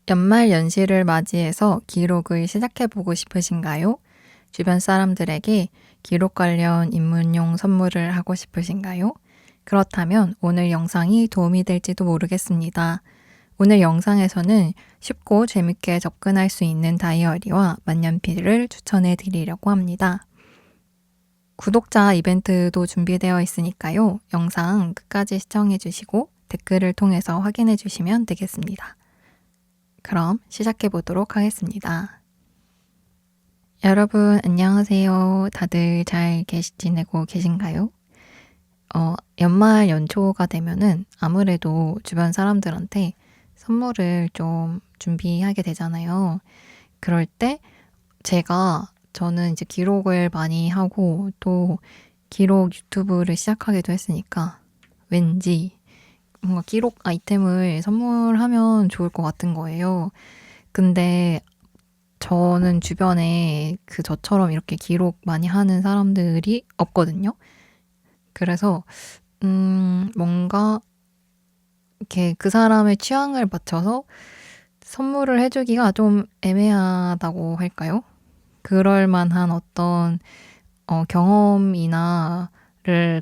연말 연시를 맞이해서 기록을 시작해보고 싶으신가요? 주변 사람들에게 기록 관련 입문용 선물을 하고 싶으신가요? 그렇다면 오늘 영상이 도움이 될지도 모르겠습니다. 오늘 영상에서는 쉽고 재밌게 접근할 수 있는 다이어리와 만년필을 추천해 드리려고 합니다. 구독자 이벤트도 준비되어 있으니까요. 영상 끝까지 시청해 주시고 댓글을 통해서 확인해 주시면 되겠습니다. 그럼 시작해 보도록 하겠습니다. 여러분 안녕하세요. 다들 잘 지내고 계신가요? 연말 연초가 되면은 아무래도 주변 사람들한테 선물을 좀 준비하게 되잖아요. 그럴 때 저는 이제 기록을 많이 하고 또 기록 유튜브를 시작하기도 했으니까 왠지 뭔가 기록 아이템을 선물하면 좋을 것 같은 거예요. 근데 저는 주변에 저처럼 이렇게 기록 많이 하는 사람들이 없거든요. 그래서 뭔가 이렇게 그 사람의 취향을 맞춰서 선물을 해주기가 좀 애매하다고 할까요? 그럴 만한 어떤 경험이나를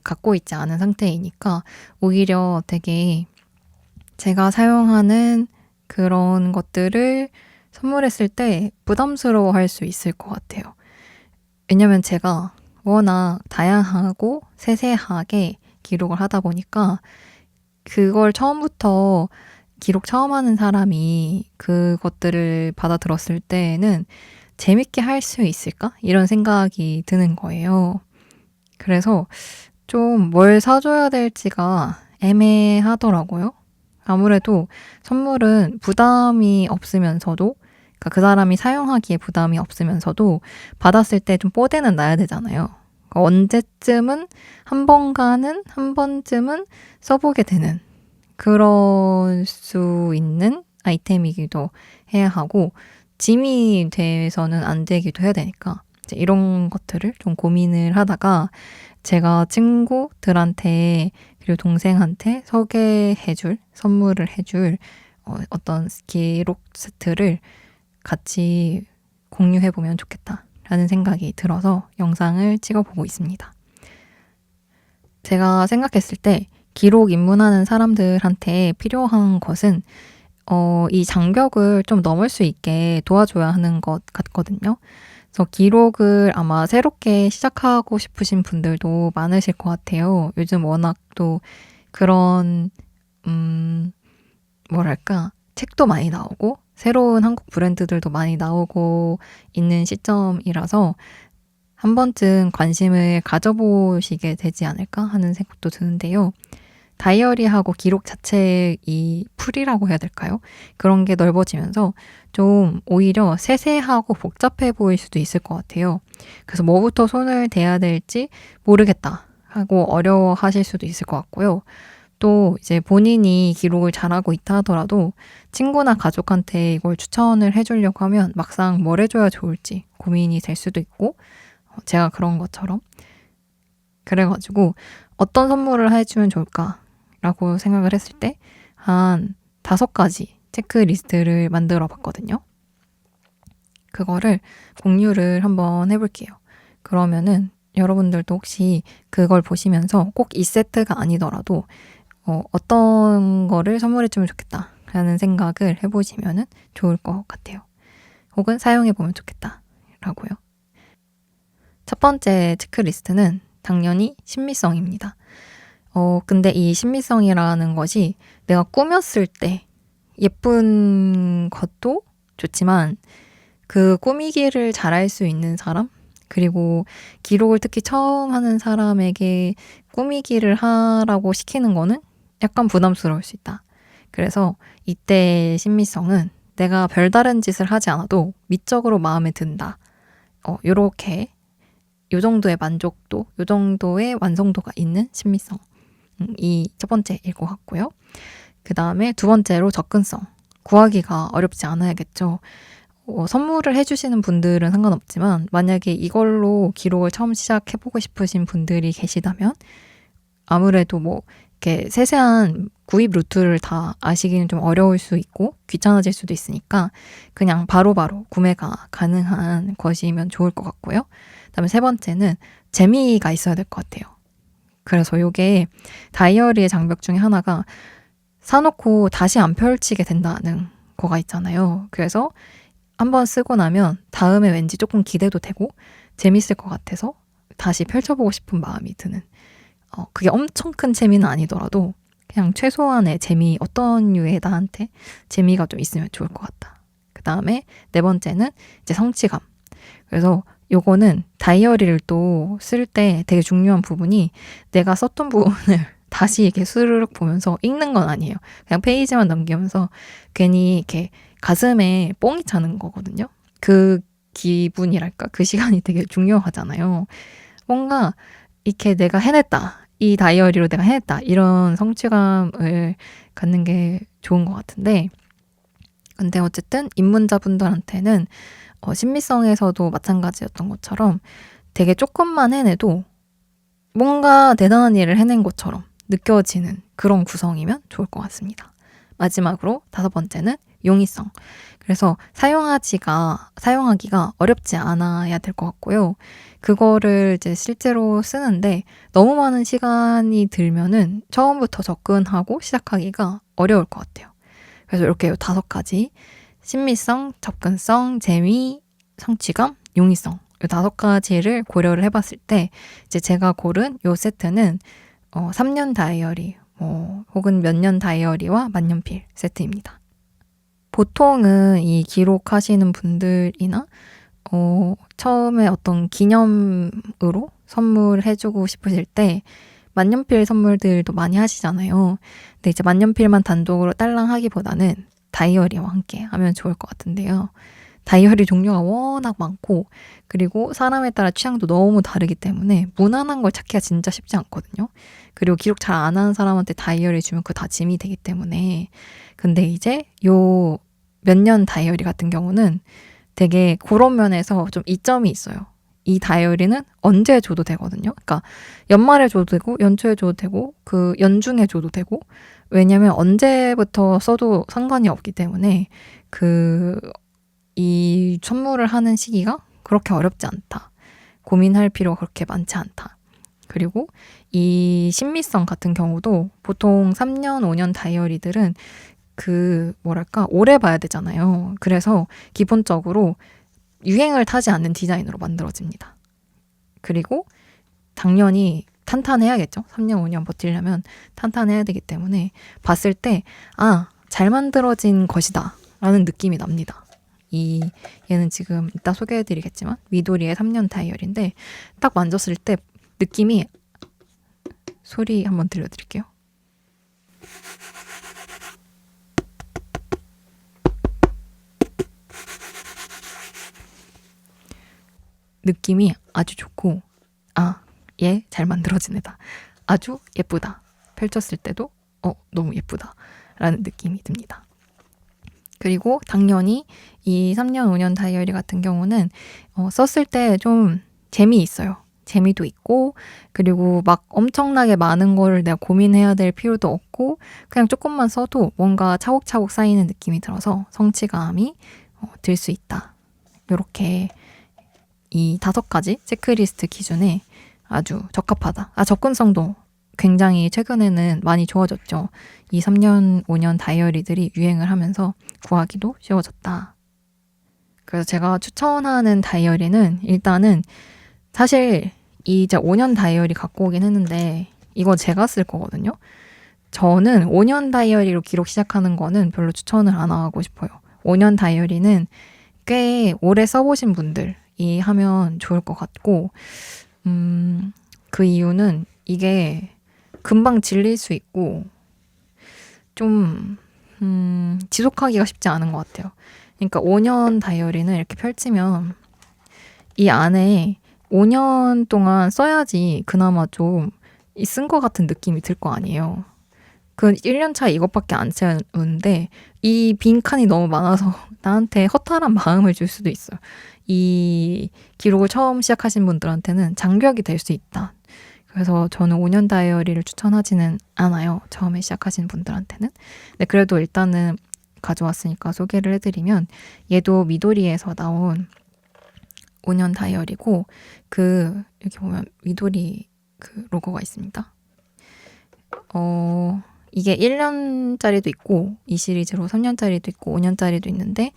갖고 있지 않은 상태이니까 오히려 되게 제가 사용하는 그런 것들을 선물했을 때 부담스러워할 수 있을 것 같아요. 왜냐면 제가 워낙 다양하고 세세하게 기록을 하다 보니까 그걸 처음부터 기록 처음 하는 사람이 그것들을 받아들었을 때는 재밌게 할 수 있을까? 이런 생각이 드는 거예요. 그래서 좀 뭘 사줘야 될지가 애매하더라고요. 아무래도 선물은 부담이 없으면서도, 그러니까 그 사람이 사용하기에 부담이 없으면서도 받았을 때 좀 뽀대는 나야 되잖아요. 그러니까 언제쯤은 한 번쯤은 써보게 되는 그럴 수 있는 아이템이기도 해야 하고, 짐이 돼서는 안 되기도 해야 되니까 이제 이런 것들을 좀 고민을 하다가 제가 친구들한테 그리고 동생한테 선물을 해줄 어떤 기록 세트를 같이 공유해보면 좋겠다라는 생각이 들어서 영상을 찍어보고 있습니다. 제가 생각했을 때 기록 입문하는 사람들한테 필요한 것은 이 장벽을 좀 넘을 수 있게 도와줘야 하는 것 같거든요. 그래서 기록을 아마 새롭게 시작하고 싶으신 분들도 많으실 것 같아요. 요즘 워낙 또 그런, 책도 많이 나오고, 새로운 한국 브랜드들도 많이 나오고 있는 시점이라서 한 번쯤 관심을 가져보시게 되지 않을까 하는 생각도 드는데요. 다이어리하고 기록 자체의 이 풀이라고 해야 될까요? 그런 게 넓어지면서 좀 오히려 세세하고 복잡해 보일 수도 있을 것 같아요. 그래서 뭐부터 손을 대야 될지 모르겠다 하고 어려워 하실 수도 있을 것 같고요. 또 이제 본인이 기록을 잘하고 있다 하더라도 친구나 가족한테 이걸 추천을 해주려고 하면 막상 뭘 해줘야 좋을지 고민이 될 수도 있고, 제가 그런 것처럼. 그래가지고 어떤 선물을 해주면 좋을까? 라고 생각을 했을 때 한 5가지 체크리스트를 만들어 봤거든요. 그거를 공유를 한번 해볼게요. 그러면은 여러분들도 혹시 그걸 보시면서 꼭 이 세트가 아니더라도 어떤 거를 선물해주면 좋겠다 라는 생각을 해보시면 좋을 것 같아요. 혹은 사용해보면 좋겠다 라고요. 첫 번째 체크리스트는 당연히 신미성입니다. 근데 이 신미성이라는 것이 내가 꾸몄을 때 예쁜 것도 좋지만 그 꾸미기를 잘할 수 있는 사람, 그리고 기록을 특히 처음 하는 사람에게 꾸미기를 하라고 시키는 거는 약간 부담스러울 수 있다. 그래서 이때 신미성은 내가 별다른 짓을 하지 않아도 미적으로 마음에 든다. 요렇게 요 정도의 만족도, 요 정도의 완성도가 있는 신미성. 이 첫 번째일 것 같고요. 그 다음에 두 번째로 접근성. 구하기가 어렵지 않아야겠죠. 선물을 해주시는 분들은 상관없지만 만약에 이걸로 기록을 처음 시작해보고 싶으신 분들이 계시다면 아무래도 이렇게 세세한 구입 루트를 다 아시기는 좀 어려울 수 있고 귀찮아질 수도 있으니까 그냥 바로바로 구매가 가능한 것이면 좋을 것 같고요. 그다음에 세 번째는 재미가 있어야 될 것 같아요. 그래서 요게 다이어리의 장벽 중에 하나가 사놓고 다시 안 펼치게 된다는 거가 있잖아요. 그래서 한번 쓰고 나면 다음에 왠지 조금 기대도 되고 재밌을 것 같아서 다시 펼쳐보고 싶은 마음이 드는 그게 엄청 큰 재미는 아니더라도 그냥 최소한의 재미, 어떤 류의 나한테 재미가 좀 있으면 좋을 것 같다. 그 다음에 네 번째는 이제 성취감. 그래서 요거는 다이어리를 또 쓸 때 되게 중요한 부분이 내가 썼던 부분을 다시 이렇게 스르륵 보면서 읽는 건 아니에요. 그냥 페이지만 넘기면서 괜히 이렇게 가슴에 뽕이 차는 거거든요. 그 기분이랄까? 그 시간이 되게 중요하잖아요. 뭔가 이렇게 내가 해냈다. 이 다이어리로 내가 해냈다. 이런 성취감을 갖는 게 좋은 것 같은데 근데 어쨌든 입문자분들한테는 심미성에서도 마찬가지였던 것처럼 되게 조금만 해내도 뭔가 대단한 일을 해낸 것처럼 느껴지는 그런 구성이면 좋을 것 같습니다. 마지막으로 다섯 번째는 용이성. 그래서 사용하기가 어렵지 않아야 될 것 같고요. 그거를 이제 실제로 쓰는데 너무 많은 시간이 들면은 처음부터 접근하고 시작하기가 어려울 것 같아요. 그래서 이렇게 5가지 신미성, 접근성, 재미, 성취감, 용이성 이 5가지를 고려를 해봤을 때 이제 제가 고른 요 세트는 3년 다이어리 혹은 몇 년 다이어리와 만년필 세트입니다. 보통은 이 기록하시는 분들이나 처음에 어떤 기념으로 선물해주고 싶으실 때 만년필 선물들도 많이 하시잖아요. 근데 이제 만년필만 단독으로 딸랑 하기보다는 다이어리와 함께 하면 좋을 것 같은데요. 다이어리 종류가 워낙 많고 그리고 사람에 따라 취향도 너무 다르기 때문에 무난한 걸 찾기가 진짜 쉽지 않거든요. 그리고 기록 잘 안 하는 사람한테 다이어리 주면 그거 다 짐이 되기 때문에 근데 이제 요 몇 년 다이어리 같은 경우는 되게 그런 면에서 좀 이점이 있어요. 이 다이어리는 언제 줘도 되거든요. 그러니까 연말에 줘도 되고 연초에 줘도 되고 그 연중에 줘도 되고 왜냐면 언제부터 써도 상관이 없기 때문에 이 선물을 하는 시기가 그렇게 어렵지 않다. 고민할 필요가 그렇게 많지 않다. 그리고 이 신미성 같은 경우도 보통 3년, 5년 다이어리들은 오래 봐야 되잖아요. 그래서 기본적으로 유행을 타지 않는 디자인으로 만들어집니다. 그리고 당연히 탄탄해야겠죠. 3년, 5년 버티려면 탄탄해야 되기 때문에 봤을 때 잘 만들어진 것이다 라는 느낌이 납니다. 얘는 지금 이따 소개해드리겠지만 미도리의 3년 다이어리인데 딱 만졌을 때 느낌이 소리 한번 들려드릴게요. 느낌이 아주 좋고 얘 잘 만들어진 애다. 아주 예쁘다. 펼쳤을 때도 너무 예쁘다 라는 느낌이 듭니다. 그리고 당연히 이 3년, 5년 다이어리 같은 경우는 썼을 때 좀 재미있어요. 재미도 있고 그리고 막 엄청나게 많은 거를 내가 고민해야 될 필요도 없고 그냥 조금만 써도 뭔가 차곡차곡 쌓이는 느낌이 들어서 성취감이 들 수 있다. 이렇게 이 5가지 체크리스트 기준에 아주 적합하다. 접근성도 굉장히 최근에는 많이 좋아졌죠. 이 3년, 5년 다이어리들이 유행을 하면서 구하기도 쉬워졌다. 그래서 제가 추천하는 다이어리는 일단은 사실 이제 5년 다이어리 갖고 오긴 했는데 이거 제가 쓸 거거든요. 저는 5년 다이어리로 기록 시작하는 거는 별로 추천을 안 하고 싶어요. 5년 다이어리는 꽤 오래 써보신 분들이 하면 좋을 것 같고 그 이유는 이게 금방 질릴 수 있고 좀 지속하기가 쉽지 않은 것 같아요. 그러니까 5년 다이어리는 이렇게 펼치면 이 안에 5년 동안 써야지 그나마 좀 쓴 것 같은 느낌이 들 거 아니에요. 그 1년 차에 이것밖에 안 채우는데 이 빈칸이 너무 많아서 나한테 허탈한 마음을 줄 수도 있어요. 이 기록을 처음 시작하신 분들한테는 장벽이 될 수 있다. 그래서 저는 5년 다이어리를 추천하지는 않아요. 처음에 시작하시는 분들한테는. 근데 그래도 일단은 가져왔으니까 소개를 해드리면 얘도 미도리에서 나온 5년 다이어리고 여기 보면 미도리 그 로고가 있습니다. 이게 1년짜리도 있고 이 시리즈로 3년짜리도 있고 5년짜리도 있는데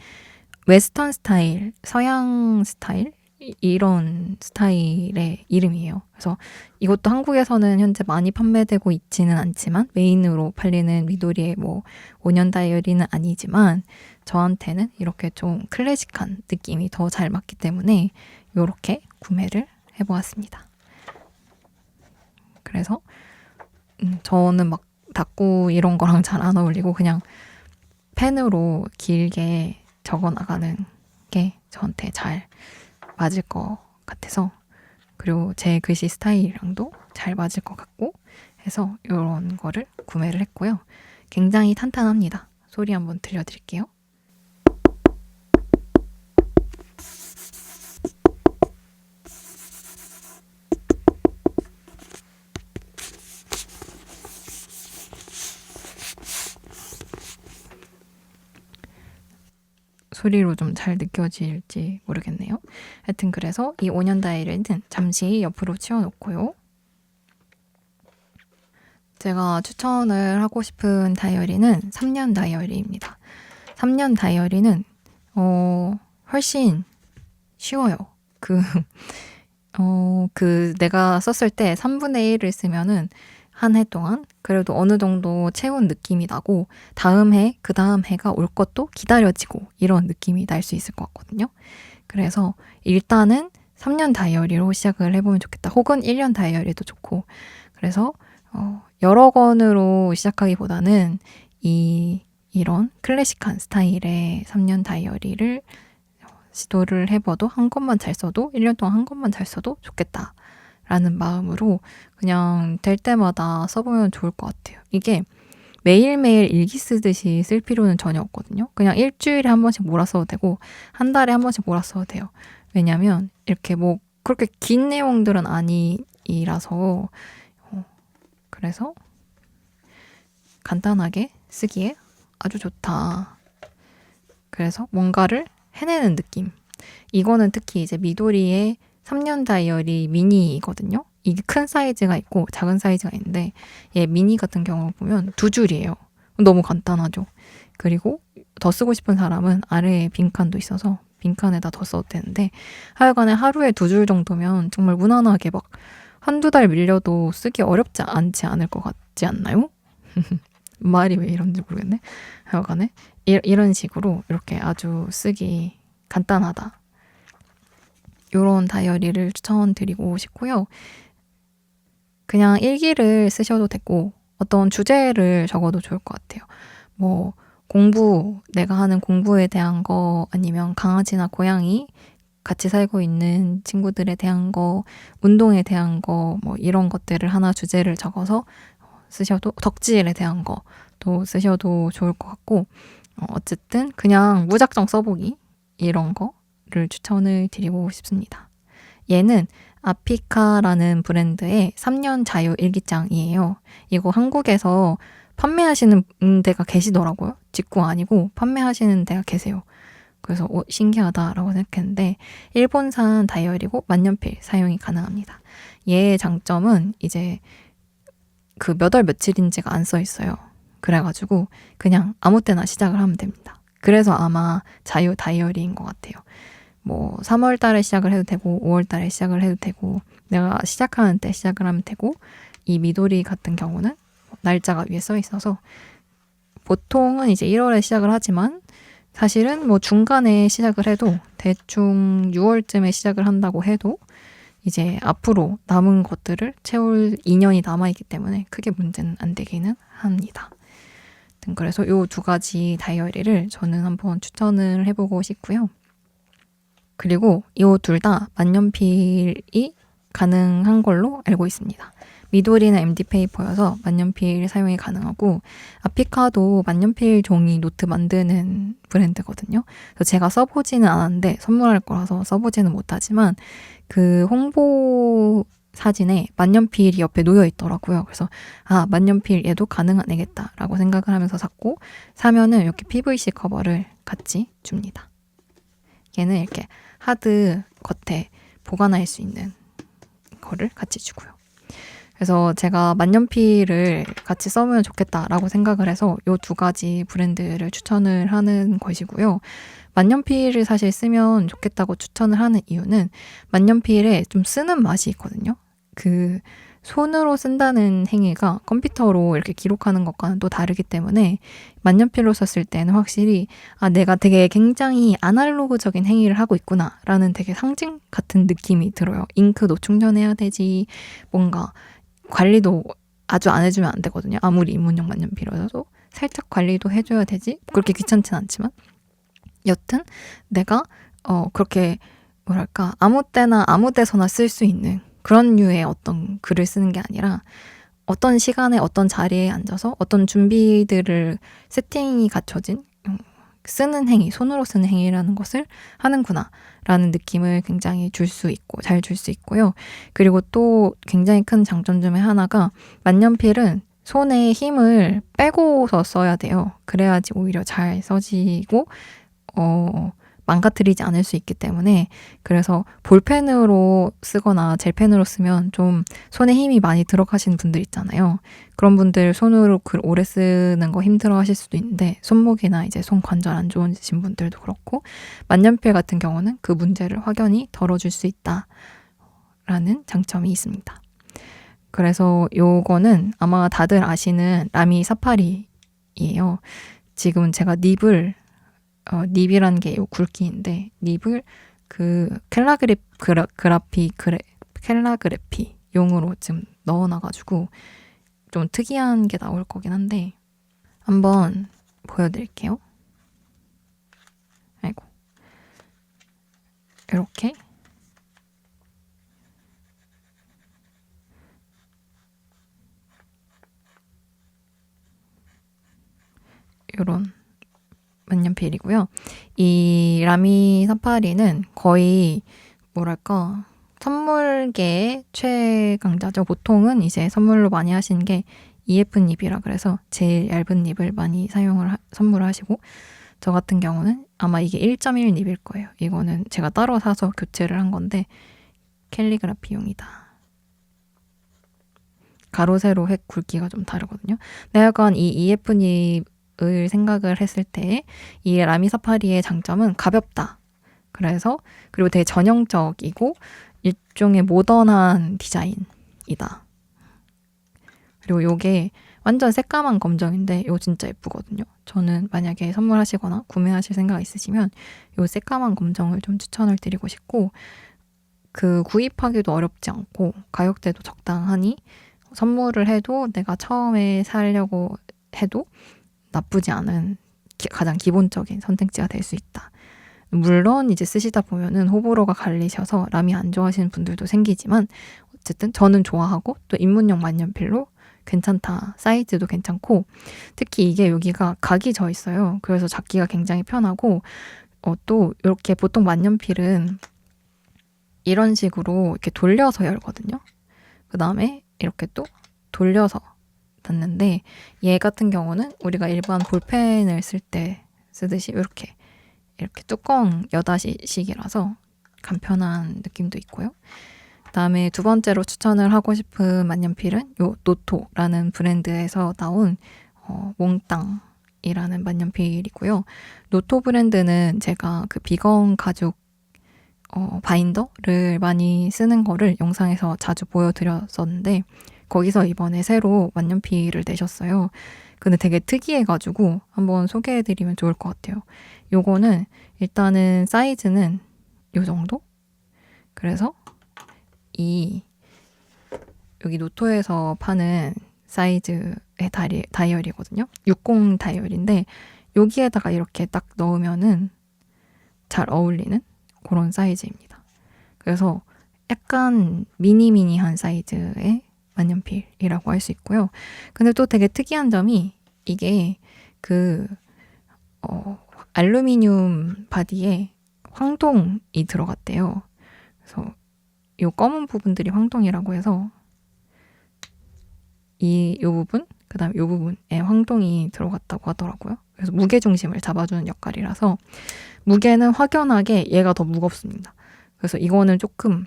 웨스턴 스타일, 서양 스타일 이런 스타일의 이름이에요. 그래서 이것도 한국에서는 현재 많이 판매되고 있지는 않지만 메인으로 팔리는 미도리의 5년 다이어리는 아니지만 저한테는 이렇게 좀 클래식한 느낌이 더 잘 맞기 때문에 이렇게 구매를 해보았습니다. 그래서 저는 막 닫고 이런 거랑 잘 안 어울리고 그냥 펜으로 길게 적어 나가는 게 저한테 잘 맞을 것 같아서, 그리고 제 글씨 스타일이랑도 잘 맞을 것 같고 해서 이런 거를 구매를 했고요. 굉장히 탄탄합니다. 소리 한번 들려드릴게요. 소리로 좀 잘 느껴질지 모르겠네요. 하여튼 그래서 이 5년 다이어리는 잠시 옆으로 치워놓고요. 제가 추천을 하고 싶은 다이어리는 3년 다이어리입니다. 3년 다이어리는 훨씬 쉬워요. 내가 썼을 때 3분의 1을 쓰면은 한 해 동안 그래도 어느 정도 채운 느낌이 나고 다음 해, 그 다음 해가 올 것도 기다려지고 이런 느낌이 날 수 있을 것 같거든요. 그래서 일단은 3년 다이어리로 시작을 해보면 좋겠다. 혹은 1년 다이어리도 좋고. 그래서 여러 권으로 시작하기보다는 이런 클래식한 스타일의 3년 다이어리를 시도를 해봐도 한 권만 잘 써도 1년 동안 한 권만 잘 써도 좋겠다 라는 마음으로 그냥 될 때마다 써보면 좋을 것 같아요. 이게 매일매일 일기 쓰듯이 쓸 필요는 전혀 없거든요. 그냥 일주일에 한 번씩 몰아써도 되고 한 달에 한 번씩 몰아써도 돼요. 왜냐면 이렇게 그렇게 긴 내용들은 아니라서 그래서 간단하게 쓰기에 아주 좋다. 그래서 뭔가를 해내는 느낌. 이거는 특히 이제 미도리의 3년 다이어리 미니거든요. 이게 큰 사이즈가 있고 작은 사이즈가 있는데 얘 미니 같은 경우 보면 2줄이에요. 너무 간단하죠. 그리고 더 쓰고 싶은 사람은 아래에 빈칸도 있어서 빈칸에다 더 써도 되는데 하여간에 하루에 2줄 정도면 정말 무난하게 막 한두 달 밀려도 쓰기 어렵지 않지 않을 것 같지 않나요? 말이 왜 이런지 모르겠네. 하여간에 이런 식으로 이렇게 아주 쓰기 간단하다. 이런 다이어리를 추천드리고 싶고요. 그냥 일기를 쓰셔도 되고 어떤 주제를 적어도 좋을 것 같아요. 내가 하는 공부에 대한 거, 아니면 강아지나 고양이, 같이 살고 있는 친구들에 대한 거, 운동에 대한 거, 이런 것들을 하나 주제를 적어서 쓰셔도, 덕질에 대한 거도 쓰셔도 좋을 것 같고, 어쨌든 그냥 무작정 써보기, 이런 거를 추천을 드리고 싶습니다. 얘는 아피카라는 브랜드의 3년 자유 일기장이에요. 이거 한국에서 판매하시는 데가 계시더라고요. 직구 아니고 판매하시는 데가 계세요. 그래서 신기하다라고 생각했는데 일본산 다이어리고 만년필 사용이 가능합니다. 얘의 장점은 이제 그 몇 월 며칠인지가 안 써 있어요. 그래가지고 그냥 아무 때나 시작을 하면 됩니다. 그래서 아마 자유 다이어리인 것 같아요. 3월 달에 시작을 해도 되고 5월 달에 시작을 해도 되고 내가 시작하는 때 시작을 하면 되고, 이 미도리 같은 경우는 날짜가 위에 써 있어서 보통은 이제 1월에 시작을 하지만 사실은 중간에 시작을 해도 대충 6월쯤에 시작을 한다고 해도 이제 앞으로 남은 것들을 채울 2년이 남아있기 때문에 크게 문제는 안 되기는 합니다. 그래서 이 2가지 다이어리를 저는 한번 추천을 해보고 싶고요. 그리고 이 둘 다 만년필이 가능한 걸로 알고 있습니다. 미도리는 MD 페이퍼여서 만년필 사용이 가능하고, 아피카도 만년필 종이 노트 만드는 브랜드거든요. 그래서 제가 써보지는 않았는데 선물할 거라서 써보지는 못하지만 그 홍보 사진에 만년필이 옆에 놓여 있더라고요. 그래서 만년필 얘도 가능한 애겠다라고 생각을 하면서 샀고, 사면은 이렇게 PVC 커버를 같이 줍니다. 얘는 이렇게 하드 겉에 보관할 수 있는 거를 같이 주고요. 그래서 제가 만년필을 같이 써보면 좋겠다라고 생각을 해서 이 두 가지 브랜드를 추천을 하는 것이고요. 만년필을 사실 쓰면 좋겠다고 추천을 하는 이유는 만년필에 좀 쓰는 맛이 있거든요. 그 손으로 쓴다는 행위가 컴퓨터로 이렇게 기록하는 것과는 또 다르기 때문에 만년필로 썼을 때는 확실히 내가 되게 굉장히 아날로그적인 행위를 하고 있구나 라는 되게 상징 같은 느낌이 들어요. 잉크도 충전해야 되지, 뭔가 관리도 아주 안 해주면 안 되거든요. 아무리 입문용 만년필이라도 살짝 관리도 해줘야 되지. 그렇게 귀찮진 않지만 여튼 내가 그렇게 뭐랄까 아무 때나 아무 데서나 쓸 수 있는 그런 류의 어떤 글을 쓰는 게 아니라 어떤 시간에 어떤 자리에 앉아서 어떤 준비들을 세팅이 갖춰진 쓰는 행위, 손으로 쓰는 행위라는 것을 하는구나 라는 느낌을 굉장히 줄 수 있고 잘 줄 수 있고요. 그리고 또 굉장히 큰 장점 중에 하나가 만년필은 손에 힘을 빼고서 써야 돼요. 그래야지 오히려 잘 써지고 망가뜨리지 않을 수 있기 때문에, 그래서 볼펜으로 쓰거나 젤펜으로 쓰면 좀 손에 힘이 많이 들어가시는 분들 있잖아요. 그런 분들 손으로 글 오래 쓰는 거 힘들어 하실 수도 있는데, 손목이나 이제 손 관절 안 좋으신 분들도 그렇고, 만년필 같은 경우는 그 문제를 확연히 덜어줄 수 있다라는 장점이 있습니다. 그래서 요거는 아마 다들 아시는 라미 사파리예요. 지금 제가 닙이라는 게 요 굵기인데 닙을 그 캘라그래피 용으로 지금 넣어놔가지고 좀 특이한 게 나올 거긴 한데 한번 보여드릴게요. 아이고, 이렇게 요런 만년필이고요. 이 라미 사파리는 거의 뭐랄까 선물계의 최강자죠. 보통은 이제 선물로 많이 하시는 게 EF 닙이라 그래서 제일 얇은 닙을 많이 선물을 하시고, 저 같은 경우는 아마 이게 1.1 닙일 거예요. 이거는 제가 따로 사서 교체를 한 건데 캘리그라피용이다. 가로 세로 획 굵기가 좀 다르거든요. 근데 약간 이 EF 닙을 생각을 했을 때 이 라미 사파리의 장점은 가볍다. 그리고 되게 전형적이고 일종의 모던한 디자인이다. 그리고 요게 완전 새까만 검정인데 요 진짜 예쁘거든요. 저는 만약에 선물하시거나 구매하실 생각 있으시면 요 새까만 검정을 좀 추천을 드리고 싶고, 그 구입하기도 어렵지 않고 가격대도 적당하니 선물을 해도 내가 처음에 사려고 해도 나쁘지 않은 가장 기본적인 선택지가 될 수 있다. 물론 이제 쓰시다 보면은 호불호가 갈리셔서 라미 안 좋아하시는 분들도 생기지만 어쨌든 저는 좋아하고 또 입문용 만년필로 괜찮다. 사이즈도 괜찮고 특히 이게 여기가 각이 져 있어요. 그래서 잡기가 굉장히 편하고 또 이렇게 보통 만년필은 이런 식으로 이렇게 돌려서 열거든요. 그 다음에 이렇게 또 돌려서 닫는데 얘 같은 경우는 우리가 일반 볼펜을 쓸 때 쓰듯이 이렇게 뚜껑 여닫이식이라서 간편한 느낌도 있고요. 그다음에 두 번째로 추천을 하고 싶은 만년필은 요 노토라는 브랜드에서 나온 몽땅이라는 만년필이고요. 노토 브랜드는 제가 그 비건 가죽 바인더를 많이 쓰는 거를 영상에서 자주 보여드렸었는데 거기서 이번에 새로 만년필을 내셨어요. 근데 되게 특이해가지고 한번 소개해드리면 좋을 것 같아요. 요거는 일단은 사이즈는 요 정도? 그래서 여기 노토에서 파는 사이즈의 다이얼이거든요. 60 다이얼인데 여기에다가 이렇게 딱 넣으면은 잘 어울리는 그런 사이즈입니다. 그래서 약간 미니미니한 사이즈의 만년필이라고 할 수 있고요. 근데 또 되게 특이한 점이 이게 알루미늄 바디에 황동이 들어갔대요. 그래서 요 검은 부분들이 황동이라고 해서 요 부분, 그 다음에 요 부분에 황동이 들어갔다고 하더라고요. 그래서 무게중심을 잡아주는 역할이라서 무게는 확연하게 얘가 더 무겁습니다. 그래서 이거는 조금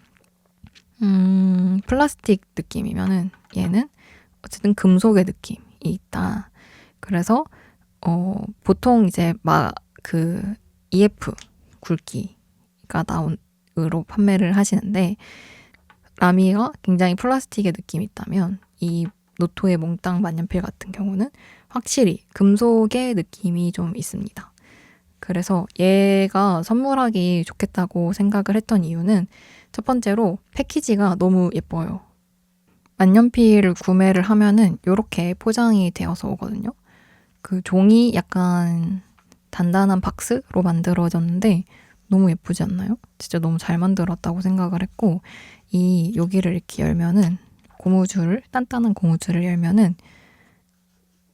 플라스틱 느낌이면은 얘는 어쨌든 금속의 느낌이 있다. 그래서 보통 이제 그 EF 굵기가 나온으로 판매를 하시는데 라미가 굉장히 플라스틱의 느낌이 있다면 이 노토의 몽땅 만년필 같은 경우는 확실히 금속의 느낌이 좀 있습니다. 그래서 얘가 선물하기 좋겠다고 생각을 했던 이유는 첫 번째로 패키지가 너무 예뻐요. 만년필을 구매를 하면은 이렇게 포장이 되어서 오거든요. 그 종이 약간 단단한 박스로 만들어졌는데 너무 예쁘지 않나요? 진짜 너무 잘 만들었다고 생각을 했고 여기를 이렇게 열면은 단단한 고무줄을 열면은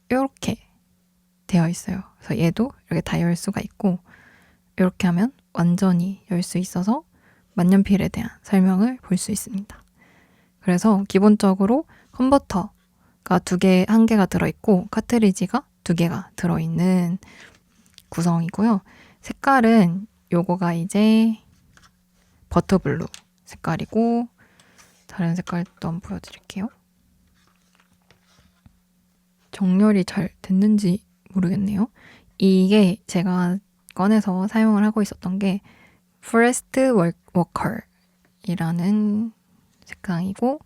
이렇게 되어 있어요. 그래서 얘도 이렇게 다 열 수가 있고 이렇게 하면 완전히 열 수 있어서 만년필에 대한 설명을 볼 수 있습니다. 그래서 기본적으로 컨버터가 한 개가 들어있고 카트리지가 2개가 들어있는 구성이고요. 색깔은 요거가 이제 버터블루 색깔이고 다른 색깔도 한번 보여드릴게요. 정렬이 잘 됐는지 모르겠네요. 이게 제가 꺼내서 사용을 하고 있었던 게 Forest Walker이라는 색상이고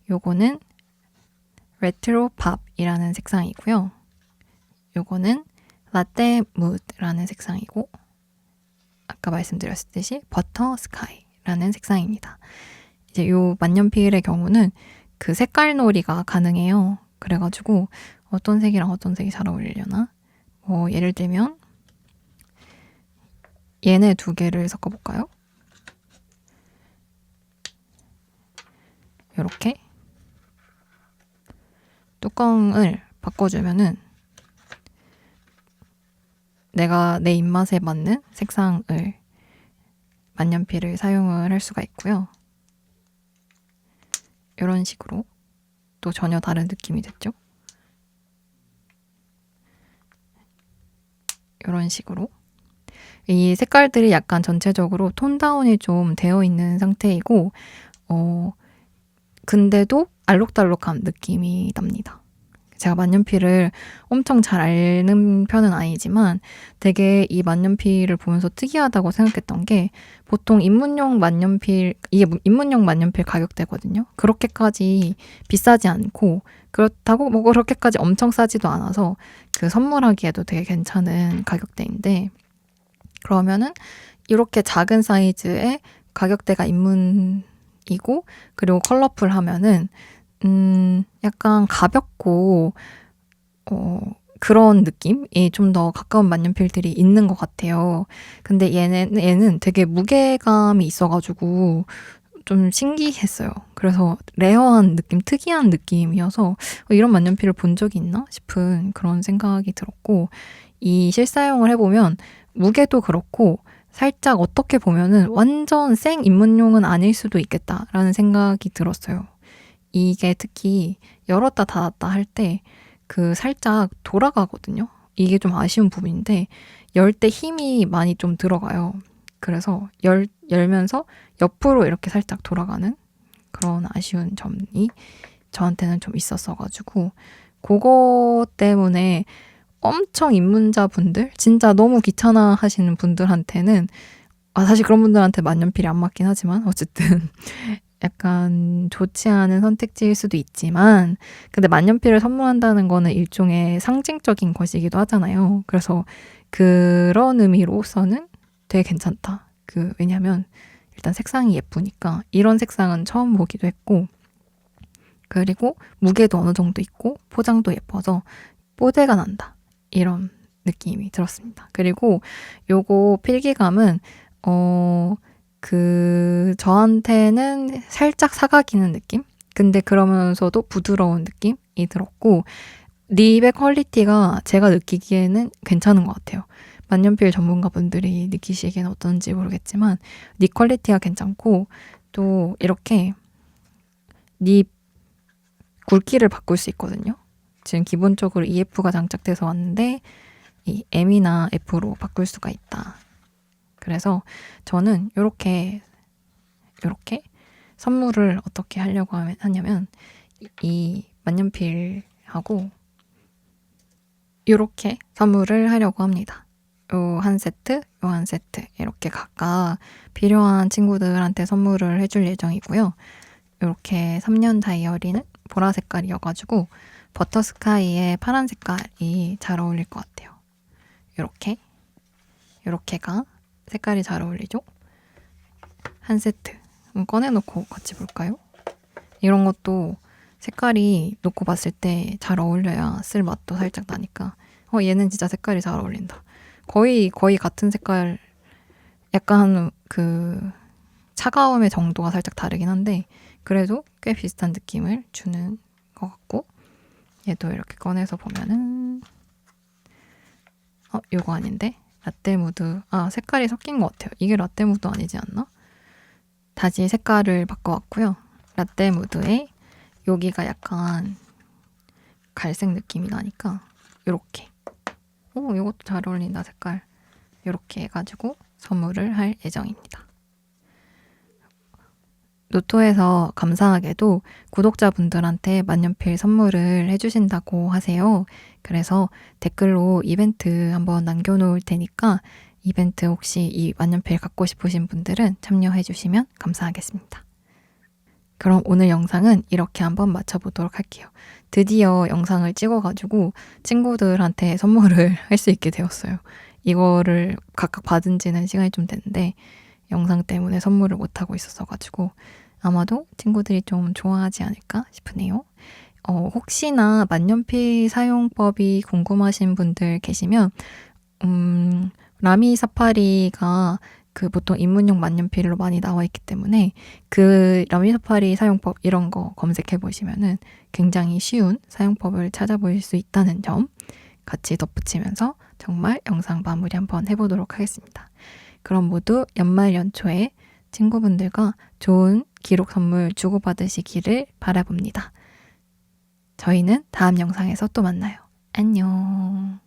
요거는 Retro Pop이라는 색상이고요. 요거는 Latte Mood라는 색상이고 아까 말씀드렸듯이 Butter Sky라는 색상입니다. 이제 요 만년필의 경우는 그 색깔 놀이가 가능해요. 그래가지고 어떤 색이랑 어떤 색이 잘 어울리려나? 예를 들면 얘네 2개를 섞어볼까요? 이렇게 뚜껑을 바꿔주면은 내가 내 입맛에 맞는 색상을 만년필을 사용을 할 수가 있고요. 이런 식으로 또 전혀 다른 느낌이 됐죠? 이런 식으로 이 색깔들이 약간 전체적으로 톤 다운이 좀 되어 있는 상태이고 근데도 알록달록한 느낌이 납니다. 제가 만년필을 엄청 잘 아는 편은 아니지만 되게 이 만년필을 보면서 특이하다고 생각했던 게 보통 이게 입문용 만년필 가격대거든요. 그렇게까지 비싸지 않고 그렇다고 그렇게까지 엄청 싸지도 않아서 그 선물하기에도 되게 괜찮은 가격대인데 그러면은 이렇게 작은 사이즈의 가격대가 입문이고 그리고 컬러풀하면은 약간 가볍고 그런 느낌이 좀 더 가까운 만년필들이 있는 것 같아요. 근데 얘는 되게 무게감이 있어가지고 좀 신기했어요. 그래서 레어한 느낌, 특이한 느낌이어서 이런 만년필을 본 적이 있나 싶은 그런 생각이 들었고 이 실사용을 해보면 무게도 그렇고 살짝 어떻게 보면은 완전 생 입문용은 아닐 수도 있겠다라는 생각이 들었어요. 이게 특히 열었다 닫았다 할 때 그 살짝 돌아가거든요. 이게 좀 아쉬운 부분인데 열 때 힘이 많이 좀 들어가요. 그래서 열면서 옆으로 이렇게 살짝 돌아가는 그런 아쉬운 점이 저한테는 좀 있었어가지고 그거 때문에 엄청 입문자분들 진짜 너무 귀찮아 하시는 분들한테는 사실 그런 분들한테 만년필이 안 맞긴 하지만 어쨌든 약간 좋지 않은 선택지일 수도 있지만 근데 만년필을 선물한다는 거는 일종의 상징적인 것이기도 하잖아요. 그래서 그런 의미로서는 되게 괜찮다. 왜냐면 일단 색상이 예쁘니까 이런 색상은 처음 보기도 했고 그리고 무게도 어느 정도 있고 포장도 예뻐서 뽀대가 난다. 이런 느낌이 들었습니다. 그리고 요거 필기감은 저한테는 살짝 사각이는 느낌? 근데 그러면서도 부드러운 느낌이 들었고 립의 퀄리티가 제가 느끼기에는 괜찮은 것 같아요. 만년필 전문가분들이 느끼시기에는 어떤지 모르겠지만 립 퀄리티가 괜찮고 또 이렇게 립 굵기를 바꿀 수 있거든요. 지금 기본적으로 EF가 장착돼서 왔는데 이 M이나 F로 바꿀 수가 있다. 그래서 저는 이렇게 선물을 어떻게 하려고 하냐면 이 만년필하고 이렇게 선물을 하려고 합니다. 요 한 세트, 요 한 세트 이렇게 각각 필요한 친구들한테 선물을 해줄 예정이고요. 이렇게 3년 다이어리는 보라 색깔이어가지고 버터스카이의 파란 색깔이 잘 어울릴 것 같아요. 이렇게가 색깔이 잘 어울리죠? 한 세트 꺼내놓고 같이 볼까요? 이런 것도 색깔이 놓고 봤을 때 잘 어울려야 쓸 맛도 살짝 나니까 얘는 진짜 색깔이 잘 어울린다. 거의 같은 색깔, 약간 그 차가움의 정도가 살짝 다르긴 한데 그래도 꽤 비슷한 느낌을 주는 것 같고, 얘도 이렇게 꺼내서 보면은 이거 아닌데? 라떼 무드. 색깔이 섞인 것 같아요. 이게 라떼 무드 아니지 않나? 다시 색깔을 바꿔왔고요. 라떼 무드에 여기가 약간 갈색 느낌이 나니까 요렇게. 이것도 잘 어울린다, 색깔. 요렇게 해가지고 선물을 할 예정입니다. 노토에서 감사하게도 구독자분들한테 만년필 선물을 해주신다고 하세요. 그래서 댓글로 이벤트 한번 남겨놓을 테니까 이벤트 혹시 이 만년필 갖고 싶으신 분들은 참여해주시면 감사하겠습니다. 그럼 오늘 영상은 이렇게 한번 마쳐보도록 할게요. 드디어 영상을 찍어가지고 친구들한테 선물을 할 수 있게 되었어요. 이거를 각각 받은 지는 시간이 좀 됐는데 영상 때문에 선물을 못하고 있었어가지고 아마도 친구들이 좀 좋아하지 않을까 싶으네요. 혹시나 만년필 사용법이 궁금하신 분들 계시면 라미 사파리가 보통 입문용 만년필로 많이 나와 있기 때문에 그 라미 사파리 사용법 이런 거 검색해 보시면은 굉장히 쉬운 사용법을 찾아보실 수 있다는 점 같이 덧붙이면서 정말 영상 마무리 한번 해보도록 하겠습니다. 그럼 모두 연말 연초에 친구분들과 좋은 기록 선물 주고받으시기를 바라봅니다. 저희는 다음 영상에서 또 만나요. 안녕.